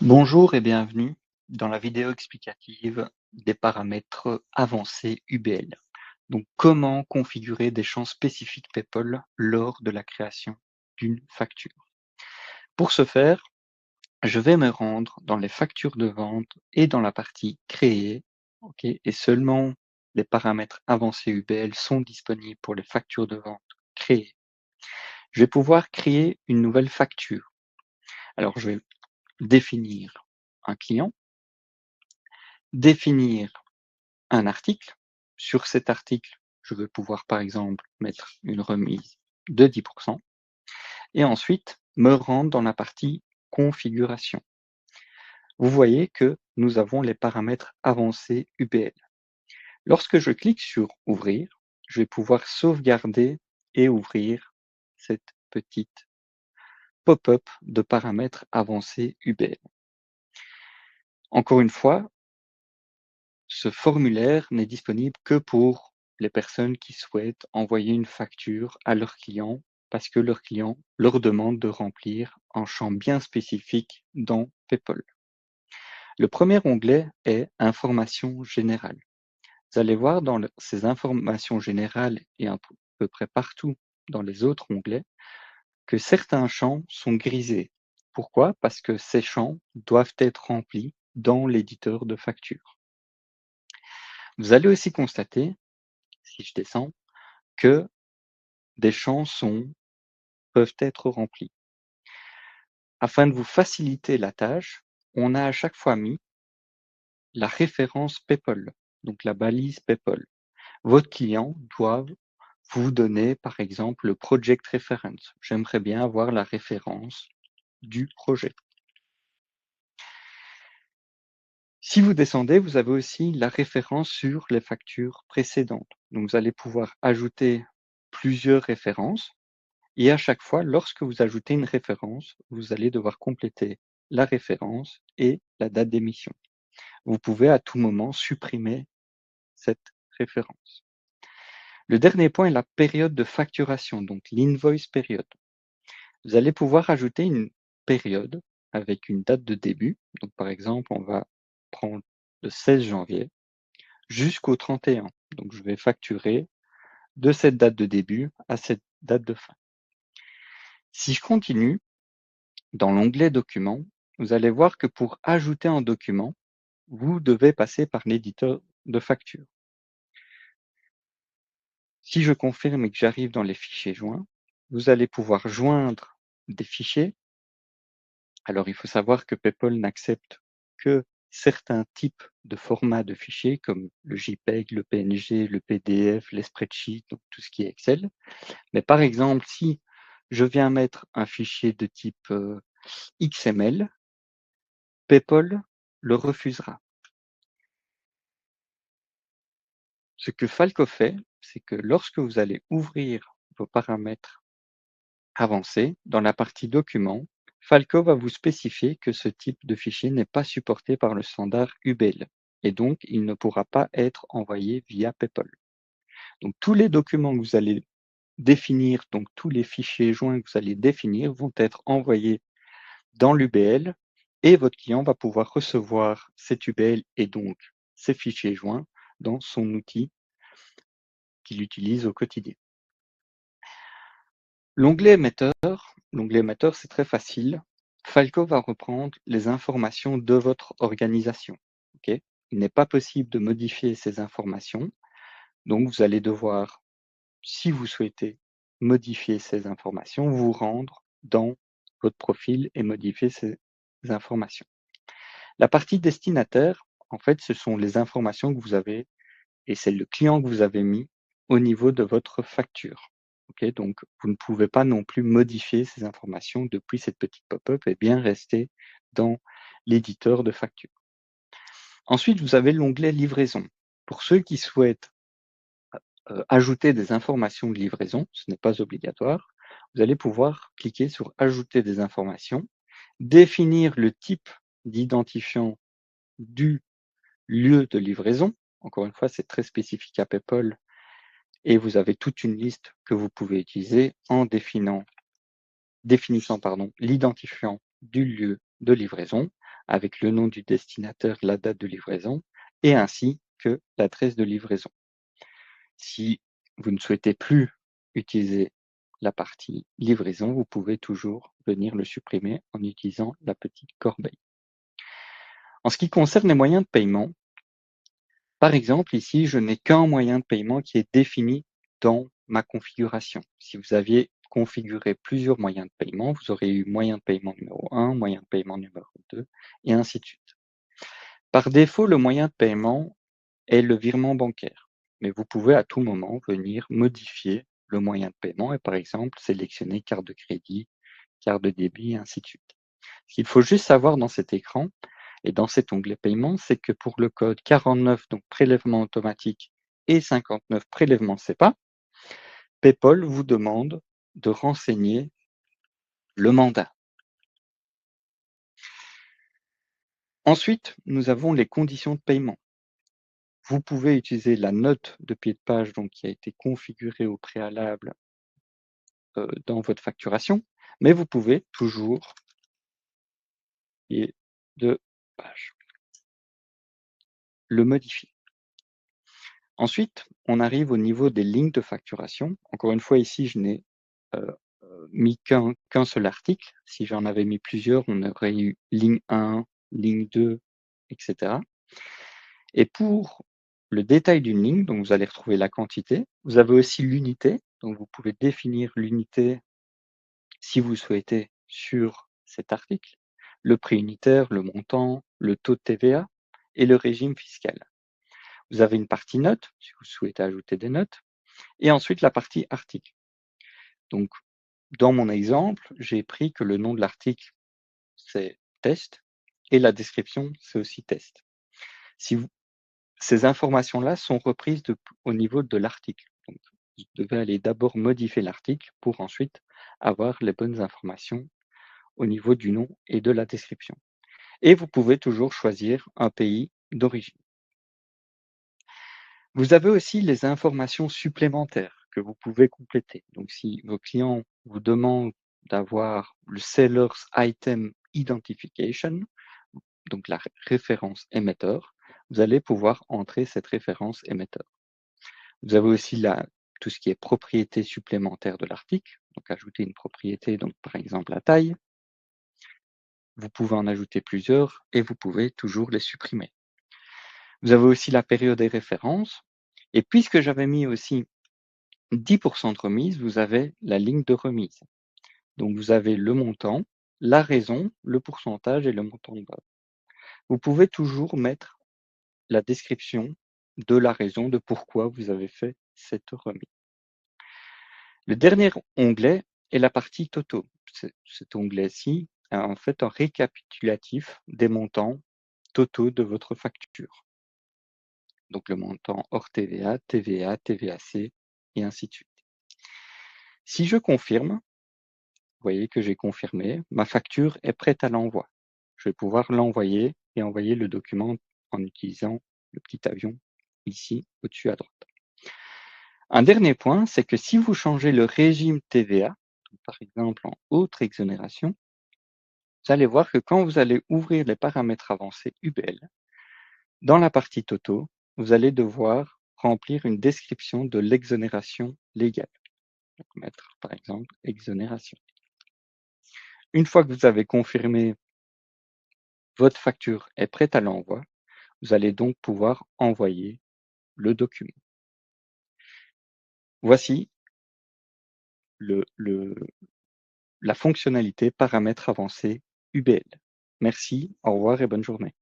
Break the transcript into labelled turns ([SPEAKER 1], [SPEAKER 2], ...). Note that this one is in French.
[SPEAKER 1] Bonjour et bienvenue dans la vidéo explicative des paramètres avancés UBL. Donc, comment configurer des champs spécifiques PayPal lors de la création d'une facture. Pour ce faire, je vais me rendre dans les factures de vente et dans la partie créer, et seulement les paramètres avancés UBL sont disponibles pour les factures de vente créées. Je vais pouvoir créer une nouvelle facture. Alors, je vais définir un client, définir un article. Sur cet article, je vais pouvoir par exemple mettre une remise de 10% et ensuite me rendre dans la partie configuration. Vous voyez que nous avons les paramètres avancés UBL. Lorsque je clique sur ouvrir, je vais pouvoir sauvegarder et ouvrir cette petite pop-up de paramètres avancés UBL. Encore une fois, ce formulaire n'est disponible que pour les personnes qui souhaitent envoyer une facture à leurs clients parce que leurs clients leur demandent de remplir un champ bien spécifique dans PayPal. Le premier onglet est Informations générales. Vous allez voir dans ces informations générales et à peu près partout dans les autres onglets que certains champs sont grisés. Pourquoi? Parce que ces champs doivent être remplis dans l'éditeur de facture. Vous allez aussi constater, si je descends, que des champs peuvent être remplis. Afin de vous faciliter la tâche, on a à chaque fois mis la référence PayPal, donc la balise PayPal. Votre client doit vous donner, par exemple, le project reference. J'aimerais bien avoir la référence du projet. Si vous descendez, vous avez aussi la référence sur les factures précédentes. Donc, vous allez pouvoir ajouter plusieurs références. Et à chaque fois, lorsque vous ajoutez une référence, vous allez devoir compléter la référence et la date d'émission. Vous pouvez à tout moment supprimer cette référence. Le dernier point est la période de facturation, donc l'invoice period. Vous allez pouvoir ajouter une période avec une date de début. Donc par exemple, on va prendre le 16 janvier jusqu'au 31. Donc je vais facturer de cette date de début à cette date de fin. Si je continue, dans l'onglet Documents, vous allez voir que pour ajouter un document, vous devez passer par l'éditeur de facture. Si je confirme et que j'arrive dans les fichiers joints, vous allez pouvoir joindre des fichiers. Alors, il faut savoir que PayPal n'accepte que certains types de formats de fichiers comme le JPEG, le PNG, le PDF, les spreadsheets, donc tout ce qui est Excel. Mais par exemple, si je viens mettre un fichier de type XML, PayPal le refusera. Ce que Falco fait, c'est que lorsque vous allez ouvrir vos paramètres avancés, dans la partie documents, Falco va vous spécifier que ce type de fichier n'est pas supporté par le standard UBL et donc il ne pourra pas être envoyé via PayPal. Donc tous les documents que vous allez définir, donc tous les fichiers joints que vous allez définir vont être envoyés dans l'UBL et votre client va pouvoir recevoir cet UBL et donc ces fichiers joints dans son outil qu'il utilise au quotidien. L'onglet émetteur, c'est très facile. Falco va reprendre les informations de votre organisation. Il n'est pas possible de modifier ces informations, donc vous allez devoir, si vous souhaitez modifier ces informations, vous rendre dans votre profil et modifier ces informations. La partie destinataire, en fait, ce sont les informations que vous avez et c'est le client que vous avez mis au niveau de votre facture. Donc, vous ne pouvez pas non plus modifier ces informations depuis cette petite pop-up et bien rester dans l'éditeur de facture. Ensuite, vous avez l'onglet livraison. Pour ceux qui souhaitent ajouter des informations de livraison, ce n'est pas obligatoire, vous allez pouvoir cliquer sur ajouter des informations, définir le type d'identifiant du lieu de livraison. Encore une fois, c'est très spécifique à PayPal et vous avez toute une liste que vous pouvez utiliser en définissant l'identifiant du lieu de livraison. avec le nom du destinataire, la date de livraison et ainsi que l'adresse de livraison. Si vous ne souhaitez plus utiliser la partie livraison, vous pouvez toujours venir le supprimer en utilisant la petite corbeille. En ce qui concerne les moyens de paiement, par exemple, ici, je n'ai qu'un moyen de paiement qui est défini dans ma configuration. Si vous aviez configuré plusieurs moyens de paiement, vous aurez eu moyen de paiement numéro 1, moyen de paiement numéro 2, et ainsi de suite. Par défaut, le moyen de paiement est le virement bancaire, mais vous pouvez à tout moment venir modifier le moyen de paiement et par exemple sélectionner carte de crédit, carte de débit, et ainsi de suite. Ce qu'il faut juste savoir dans cet écran et dans cet onglet paiement, c'est que pour le code 49, donc prélèvement automatique, et 59, prélèvement SEPA, PayPal vous demande de renseigner le mandat. Ensuite, nous avons les conditions de paiement. Vous pouvez utiliser la note de pied de page donc, qui a été configurée au préalable dans votre facturation, mais vous pouvez toujours pied de page le modifier. Ensuite, on arrive au niveau des lignes de facturation. Encore une fois, ici, je n'ai mis qu'un seul article. Si j'en avais mis plusieurs, on aurait eu ligne 1, ligne 2, etc. Et pour le détail d'une ligne, donc vous allez retrouver la quantité. Vous avez aussi l'unité, donc vous pouvez définir l'unité si vous souhaitez sur cet article, le prix unitaire, le montant, le taux de TVA et le régime fiscal. Vous avez une partie notes, si vous souhaitez ajouter des notes, et ensuite la partie article. Donc, dans mon exemple, j'ai pris que le nom de l'article, c'est test, et la description, c'est aussi test. Ces informations-là sont reprises au niveau de l'article. Donc, vous devez aller d'abord modifier l'article pour ensuite avoir les bonnes informations au niveau du nom et de la description. Et vous pouvez toujours choisir un pays d'origine. Vous avez aussi les informations supplémentaires que vous pouvez compléter. Donc, si vos clients vous demandent d'avoir le Seller's Item Identification, donc la référence émetteur, vous allez pouvoir entrer cette référence émetteur. Vous avez aussi tout ce qui est propriété supplémentaire de l'article, donc ajouter une propriété, donc par exemple la taille. Vous pouvez en ajouter plusieurs et vous pouvez toujours les supprimer. Vous avez aussi la période des références. Et puisque j'avais mis aussi 10% de remise, vous avez la ligne de remise. Donc vous avez le montant, la raison, le pourcentage et le montant de base. Vous pouvez toujours mettre la description de la raison de pourquoi vous avez fait cette remise. Le dernier onglet est la partie Toto. Cet onglet-ci a en fait un récapitulatif des montants totaux de votre facture. Donc le montant hors TVA, TVA, TVAC et ainsi de suite. Si je confirme, vous voyez que j'ai confirmé, ma facture est prête à l'envoi. Je vais pouvoir l'envoyer et envoyer le document en utilisant le petit avion ici au-dessus à droite. Un dernier point, c'est que si vous changez le régime TVA, par exemple en autre exonération, vous allez voir que quand vous allez ouvrir les paramètres avancés UBL, dans la partie Toto, vous allez devoir remplir une description de l'exonération légale. Donc, mettre par exemple exonération. Une fois que vous avez confirmé votre facture est prête à l'envoi, vous allez donc pouvoir envoyer le document. Voici la fonctionnalité paramètres avancés UBL. Merci, au revoir et bonne journée.